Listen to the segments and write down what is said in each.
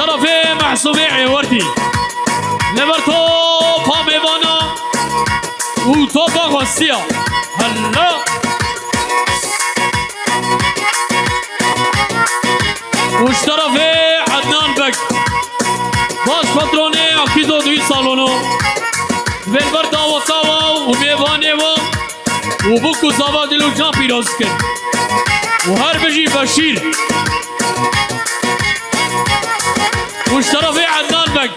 طرف محسوبي عوردي لبرتو باميوانا وطوبا غسيا هلا وش طرف عدنان بك باش باتروني اكيدو دوي صالونو بالبرد وصاوا وميواني وبوكو زاوا دلو جان بيروز كن وهر بجي بشير وش طرفي عدنان بك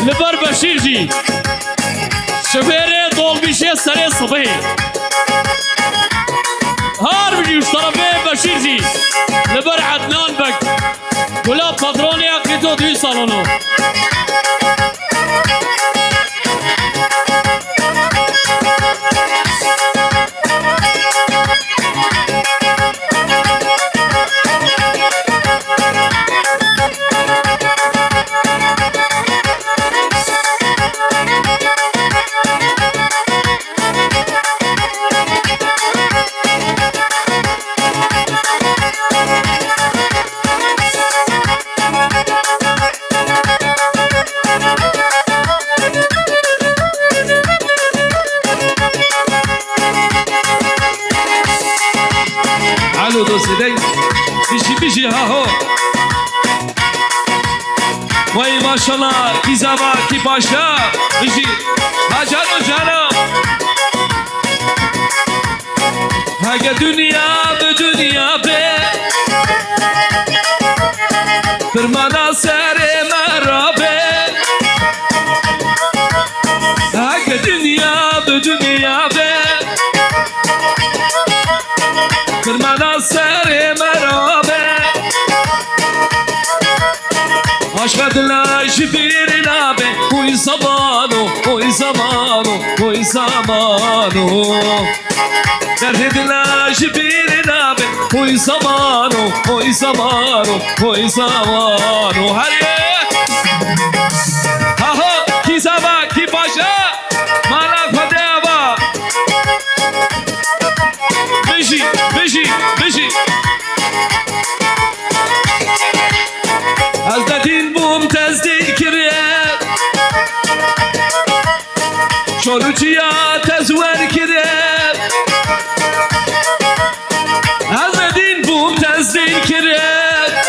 لبر بشير جي شفيري طول بيشي سري صبي هار بجي وش طرفي بشير جي لبر عدنان بك ولا باتروني اكيدو دوي صالونو بيجي ها هو وای ماشاءالله کی زما کی پاشا بيجي ها جانو جانو هاگه دنیا به دنیا به فرمانا سر مرابه هاگه دنیا به دنیا به فرمانا سر مرابه عشق دلش بیرنا به کوی زمانو کوی زمانو کوی زمانو درد دلش بیرنا به کوی زمانو کوی زمانو کوی زمانو هریه ها ها کی زمان کی پاشا مالا فدیابا بشی بشی بشی از دین بوم تزدیک کرد چلوچیا تزور کرد از دین بوم تزدیک کرد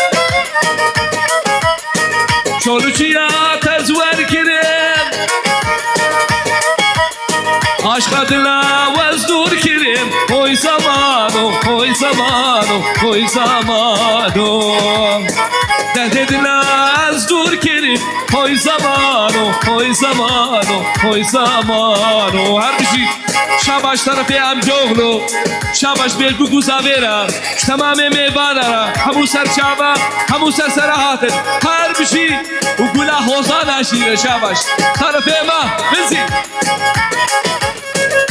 چلوچیا تزور کرد عشق دلا وز دور کریم اوی زمانو اوی زمانو اوی زمانو درد دلا از دور کریم اوی زمانو اوی زمانو اوی زمانو هر بشی شباش طرفی هم جغلو شباش بلگو گوزاویرا تمام میوانارا همو سر شبا همو سر سراحاتن هر بشی و گلا حوزان اشیره شباش طرفی ما بزی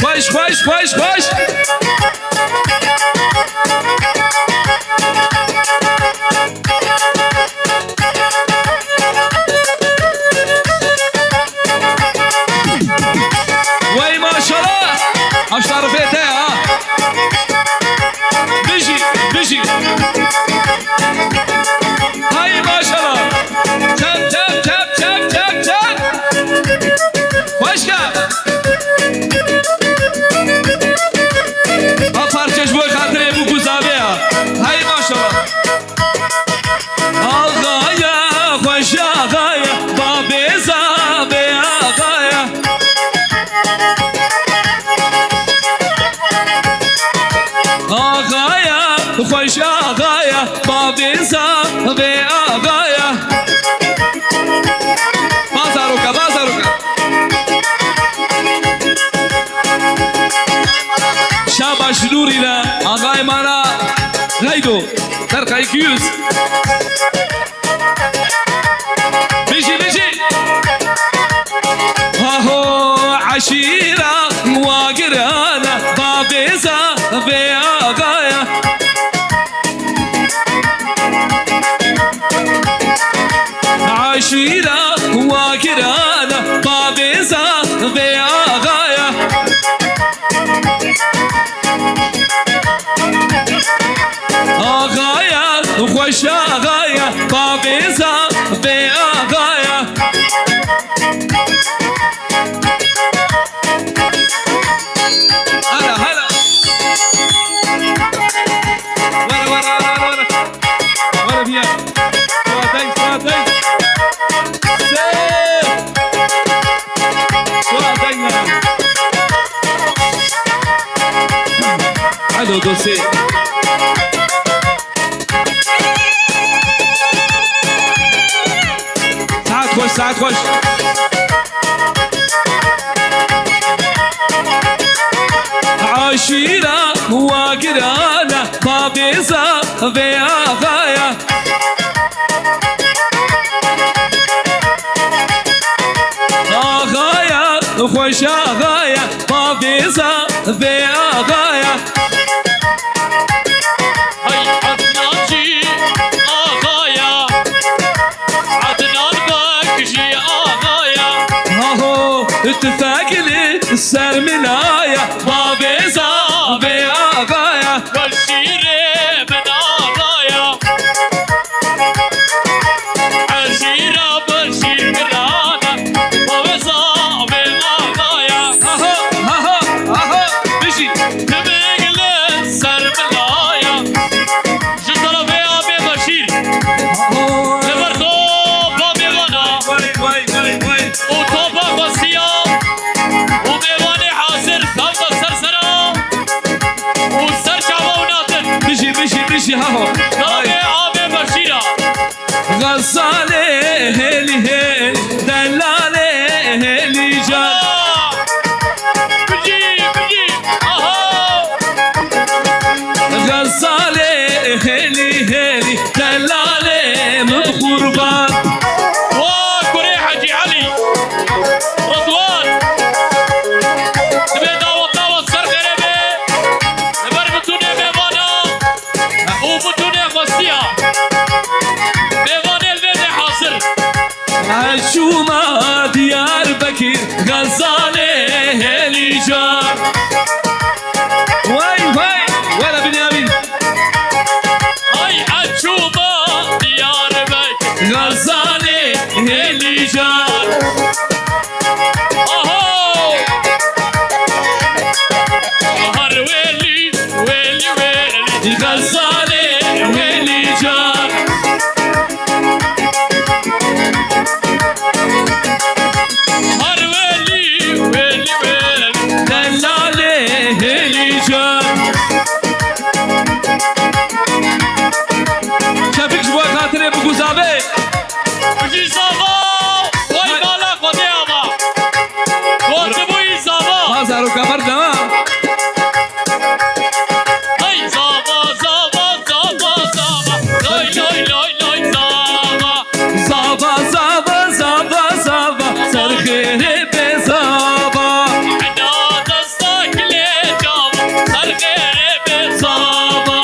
باش باش باش باش وای ماشاءالله اش طرفیته ها بشی بشی های ماشاءالله چپ چپ چپ چپ چپ چپ باش کن پرچش بوی خاطره بو گذابه های ماشاءالله آقایا خوش آقایا بابی زابه آقایا آقایا خوش آقایا بابی زابه آقایا بازارو که بازارو که شاباش نوری را آقای مانا غیدو ترقای کیوز بشی بشی هاهو عشیرا واگرانا بابیزا بی آقایا عشیرا واگرانا بابیزا بی آقایا آقایا خوش آقایا بابیزا بی ساعت خوش عشيرة وقرانة بابيزة بيا غاية غاية خوش غاية بابيزة بيا غاية هاي عدنان جي آغايا عدنان بكجي آغايا هاهو اتفاقلي السر ملايا بابيزة بيا غاية والشيرة من آغايا عشيرة بالشير مرانا ووزا من آغايا هاهو بيجي تبقل السر ملايا جدر بيا ببشير لبرتو بابي غنا وي وطوبة وسيا وميواني حاصر ثوبة سرسرة وسرجع وناتن بيجي هاهو ضربي عابي بشيرة غزالي هيلي دلالي هيلي جان بجي اهو غزالي هيلي دلالي مبخربان وكوري حجي علي رضوان تبي داوة سر غريبي نبر بتوني ميوانا وبتوني غسيا ميواني البيبي حاصر عشوما ديار بكير غزالي هيلي جان وي ولا بنيامين هاي عجوبة ديار بك غزالي هيلي جان اهو هر ويلي غزالي هيلي جان هر ويلي دلالي هيلي جان شافك جوا خاطري بقوزابي بجي صافا واي مالا قدي اما واتبوي صافا هازارو كبر دمام هاي صافا لوي صافا زابا سرخيري بزابا حنا دستك لي جابا صار غيري بصابا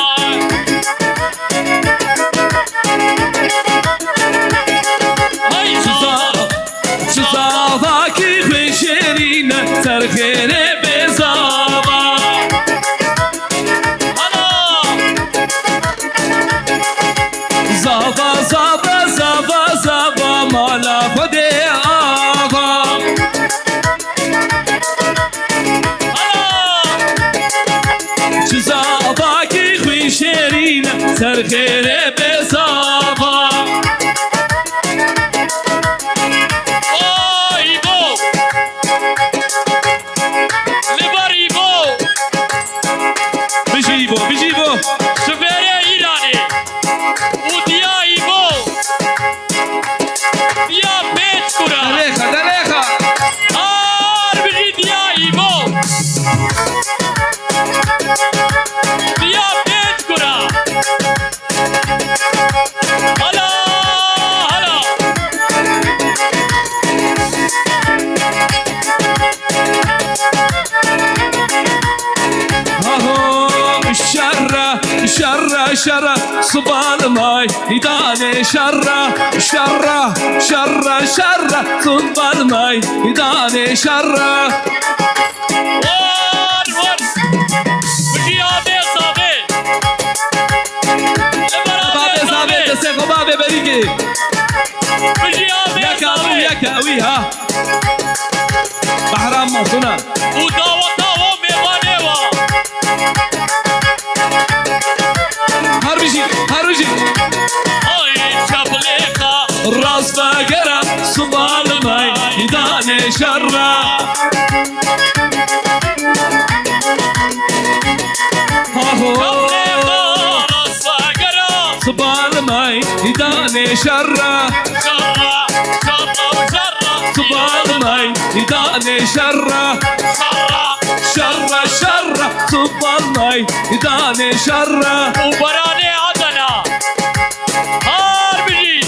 هاي صافا زابا كي خوشيرين سرخيري بزابا هلا زابا مالا خدي آغا زابا كي خوشيرين سرخيري بزابا ايبو لبريبو بيجيبو شوفيري ايراني وديا ايبو ديا بيت كورا دليخا بيجي ديا ايبو ديا بيت كورا هلا هاهو شرة صبال ماي يداني شرة صبال ماي يداني شرة ور بيجي ابي صافي بابي صابي تسيقو بابي بريكي بيجي ابي صافي يكاوي ها بحرام موصونا وداوة ميوانيوا هربجي هاي شابليخا الراس فقرة صبال ماي يداني شرة هاهو صبال ماي يداني شرة شرة شره شرة شره شره صب الميدان شره وبراني عدنا هار بجي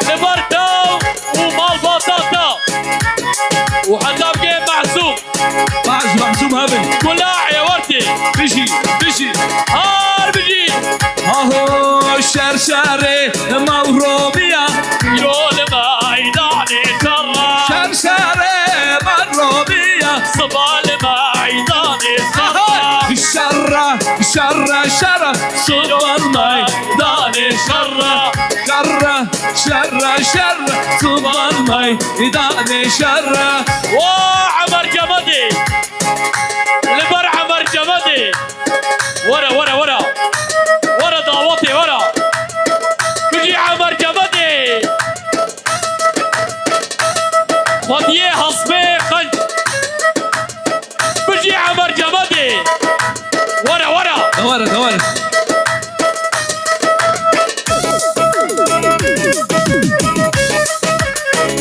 لبرتو ومال بطاطا وحتى بقي محسوب محسوم هبل كلاع يا ورتي بيجي بيجي هار بجي اهو شرشره موروبيه يول ميداني شرة شرشره موروبيه صبال ميداني شرة شره شره شره صب الميدان شره شره شره شره صب الميدان شره وعمر جمدي لبر عمر جمدي ورا ورا ورا ورا ضاوطي ورا بيجي عمر جمدي خديه هصبي خنج بيجي عمر جمدي ورا ورا دوره دوره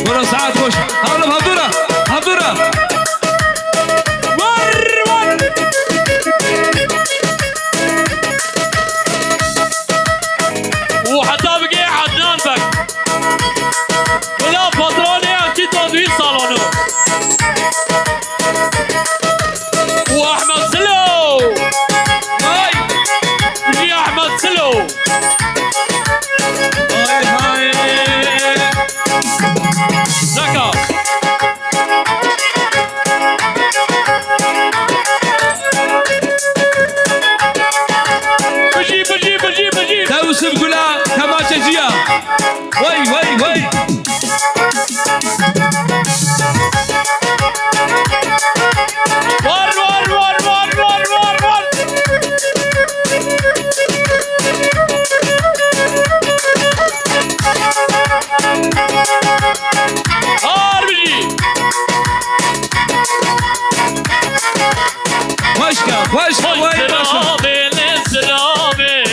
ورا ساعات وش هضرب هضره هضره ور ور وحتى بقي عدنان بك ولا بطروني اكيد تدوي صالونو واحمد سلو هاي بيجي احمد سلو هاي هاي زكا بجي بجي بجي بجي توسف قلا تماشجيه وي وي وي ور ور ور ور ور ور ور هار بجي وشكا وشكا وي وشكا زرابي لزرابي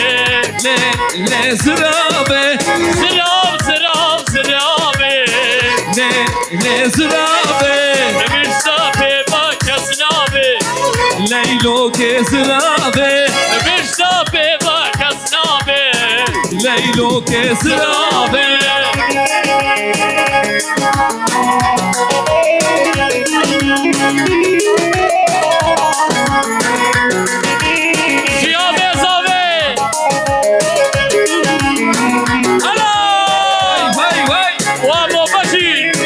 لزرابه زراب زراب زرابي لزرابه بشتابي بكسنابي ليلو كزرابه بشتابي بكسنابي ليلو كزرابه شيابي زابي هلا وي وي وابو بشير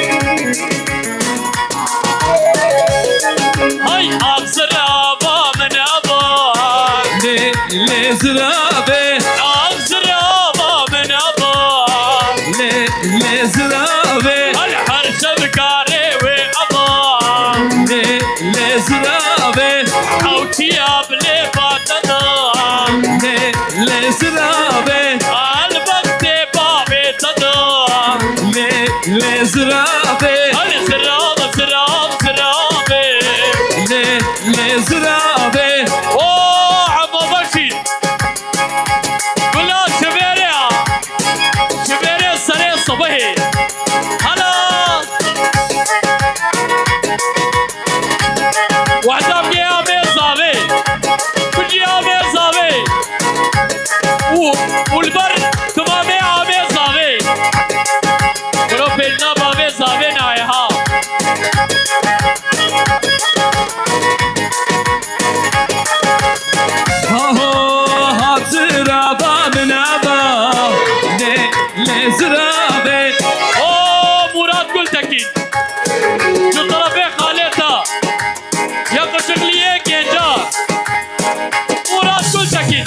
هاي أبزرابا من أباك لزرابه أبزرابا من أباك لزرابه الحرش بكاري وأباك لزرابه حوتي أبلي باتنا لزرابه البكت بابي تنا لزرابه الزراب زراب زرابي لزرابه اوه عمو بشير قلنا شبيريا شبيريا سريع صبحي هلا وحده بقي ابي صابي بجي ابي صابي والبر تمامي ابي صابي ولو بيلنا بابي صابي نايها هاهو هاترابا من ابا لزرابه اوه مراد گلتکین جو طرف خالتا یا قشقلیه گنجا مراد گلتکین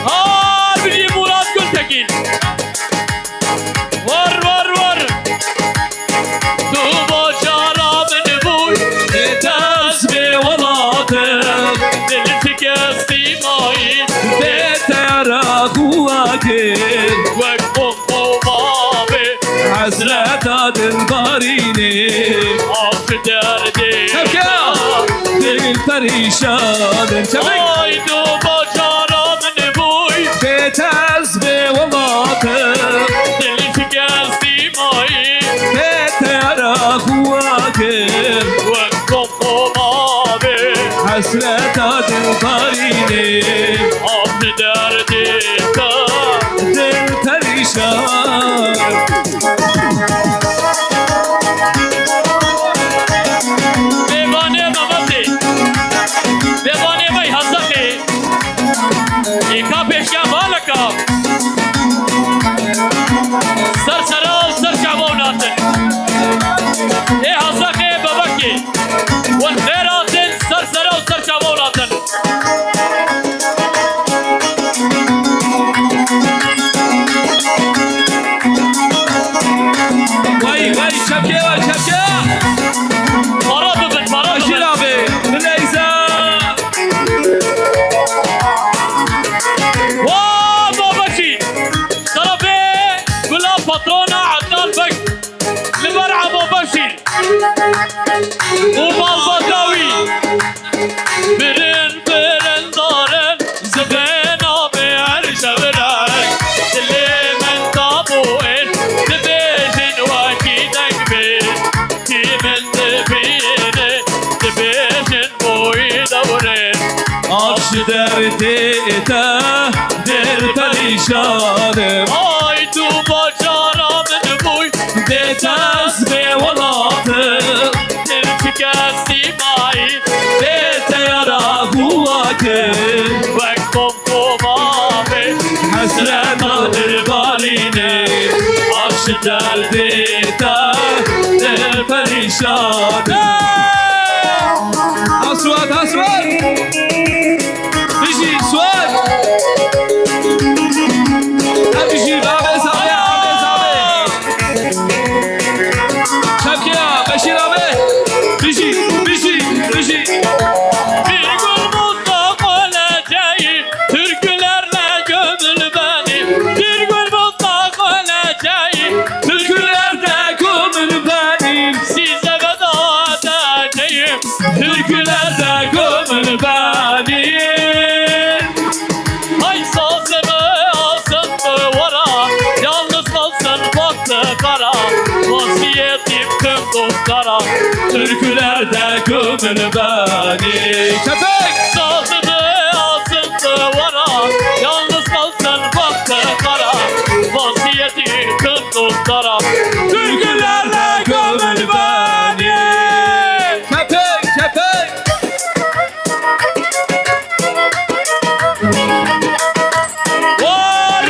ها بجی مراد گلتکین ور ور ور تو با شراب نبوی تسبي ولاطم دلتك استيماي ترى قواكل وقم بابي حسرة الباريني عاف دردي تبكى دل فريشان شبك آی دو با شراب نبوی تسبي ولاطم دلش گستی مایی hasreta dilbarinim Abdi derdi da Dil perişan Begane mamati Begane may hazaki Eka peşken balaka Sar saral sar şabonatın hazaki babaki Wan khairatın sar saral sar şabonatın Vay şapke var şapke Para bıbın para Aşil bıbın abi Neyse Vaa babaki Tarafe Gula patrona Adnan Bek Libar'a babaki Umal Badawi Birin birin darın Zıbın abi her şevirek Dilimin tabuğun Dibijin vakidek bir Kimin dibini Dibijin boyu davrin Akşı derdi de Dil perişanım Ay tu bacaramın boy Detaz ve valatım Tilkesi mai Dete yara huvakim Vek kom abi Hasreta dilbarinim Akşı derdi de Dil perişanım Aswat aswat Bişi suat Bişi abi sabi abi sabi Şapkiya Beşir abi Bişi bişi bişi Bir gün mutlak öleceğim Türkülerle gömül benim Bir gün mutlak öleceğim Türkülerde gömül benim Size veda edeceğim Türkülerde gömül benim Ay sazımı alsın duvara Yalnız kalsın baktı kara Vasiyetim tüm dostlara Türkülerde gömül benim Köpek Sazımı alsın duvara Yalnız kalsın baktı kara Vasiyetim tüm dostlara Türkülerde gömül benim Köpek köpek Var!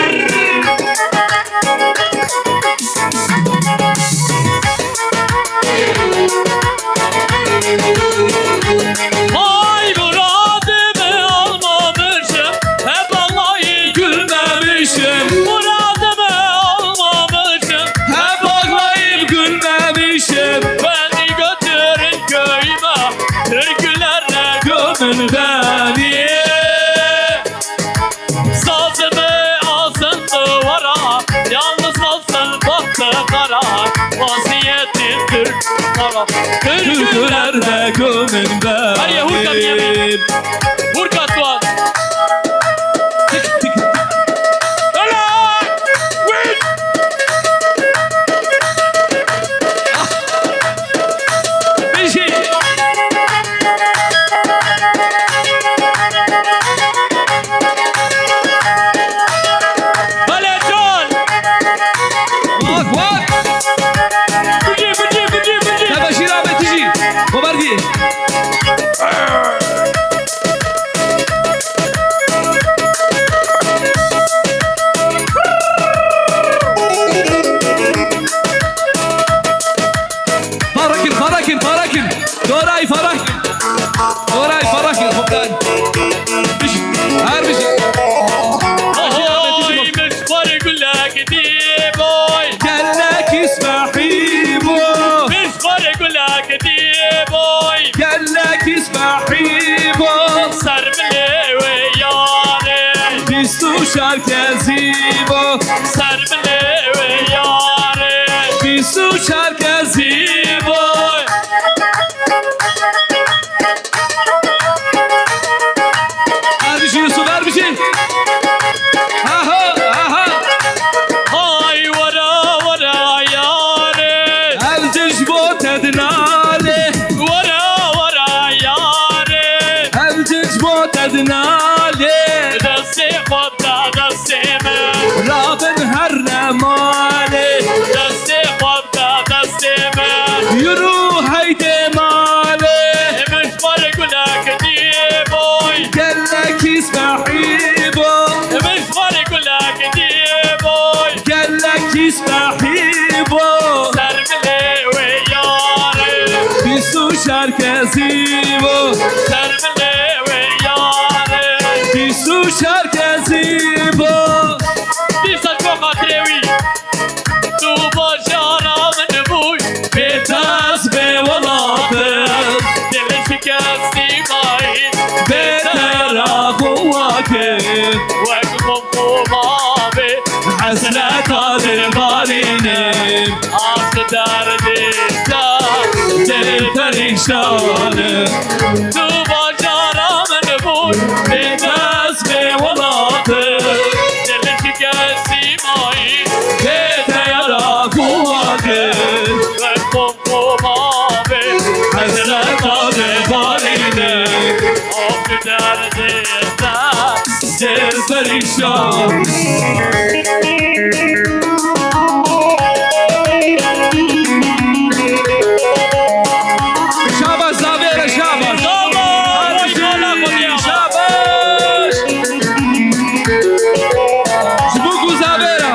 Ay muradımı almamışım Hep Allah'ı Gülmemişim Muradımı almamışım Hep ağlayıp gülmemişim Beni götürün köyüme Türkülerle Gömül beni Sazımı alsın duvara Yalnız kalsın baktı kara Vaziyetin Türklara Türkülerle Türkülerde gömül Hadi ya, hurka bir yemin. benim Vur katvan Tık tık Öyle Vur Bişi Hele can Bak bak Bıcı bıcı bıcı bıcı Ya Beşir abi tici Babardi Farakin farakin farakin Doray farakin Doray farakin Hoptan Bişi Her bişi Ahoy meşvar gülle gidip oy Gellek ismahibo Meşvar gülle gidip oy Gellek ismahibo Sermile ve yâre Bistu şarkezibo Sermile ve yâre Bistu şarkezibo Ver bir şey Yusuf ver bir şey Aha aha Hay vara vara yâre Evciş bot ednale Vara vara yâre تستحيبه سرمله و یاره بیسو شرکزیبو سرمله و یاره بیسو شرکزیبو دیسا کو خاطروی تو باشارا من بوی بتاز به ولاتم دل شکستی مایی بهتر قواکم وقفم خوبابه حسرت دلبارینم عاشق دردی دا دل پریشانم تو باشارا من بوی بتاز به ولاتم دل شکستی مایی بهتر قواکم وقفم خوبابه حسرت دلبارینم عاشق دردی دا دل پریشان شاباش زاویه شاباش شاباش زبوکو زاویه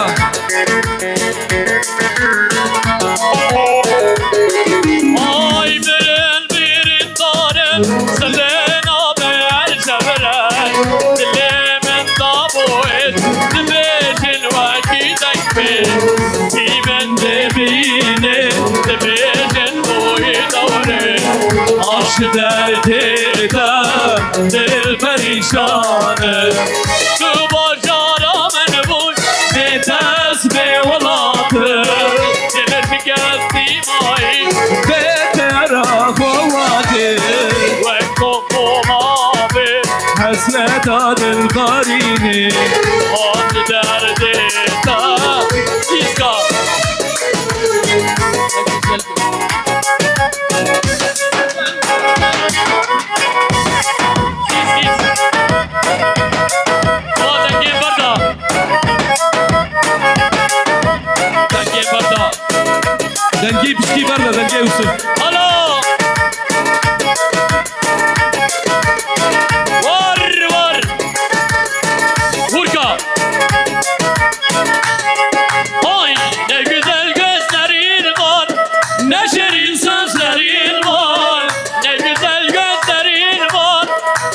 Ay birin darım Seven abi el şevren Dilimin tabu et Dibecin vakidek bir Kimin dibine Dibecin boyu davre aşk derdida dil perişanı Tu başara men boy Betez be velatı Dilir şikesti may beter ahvati Ve kokum abi hasret dil garini Adı derdi da İska dengi pişki barda dengi Yusuf Alo! Var! Hurka! Ay ne güzel gözlerin var, ne şirin sözlerin var. Ne güzel gözlerin var,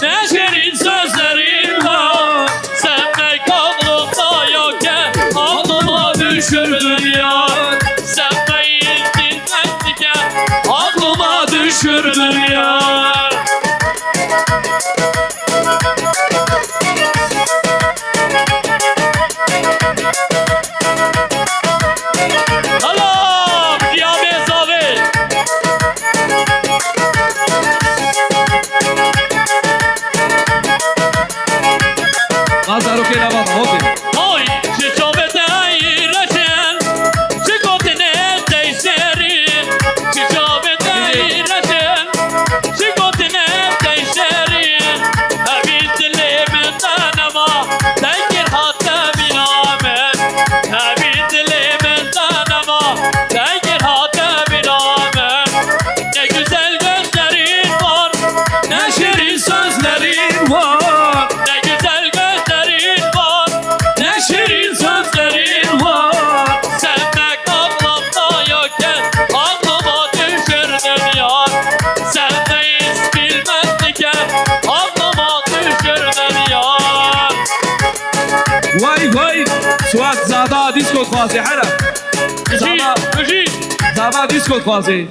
ne şirin sözlerin var. Sevmek aklımda yokken aklıma düşürdün ya. Sevmeyi dinmezken aklıma düşürdün ya. Alo, Diyabe Zavi. Nazaro ke lavada hopi Oy, şu çobete ayıraşen, şu kotine değişerin. Şu çobete ayıraşen, şu kotine değişerin. Evin dilimin ama, tekir hatta binamen. Evin dilimin ama, tekir hatta binamen. Ne güzel gözlerin var, ne şirin sözlerin var. Ne güzel gözlerin var, ne şirin sözlerin var sevmek aklımda yokken aklıma düşürdün yar. Sevmeyiz bilmezdiken aklıma düşürdün yar. vay suat zada disco khwazi hara Müjit, müjit. zada disco khwazi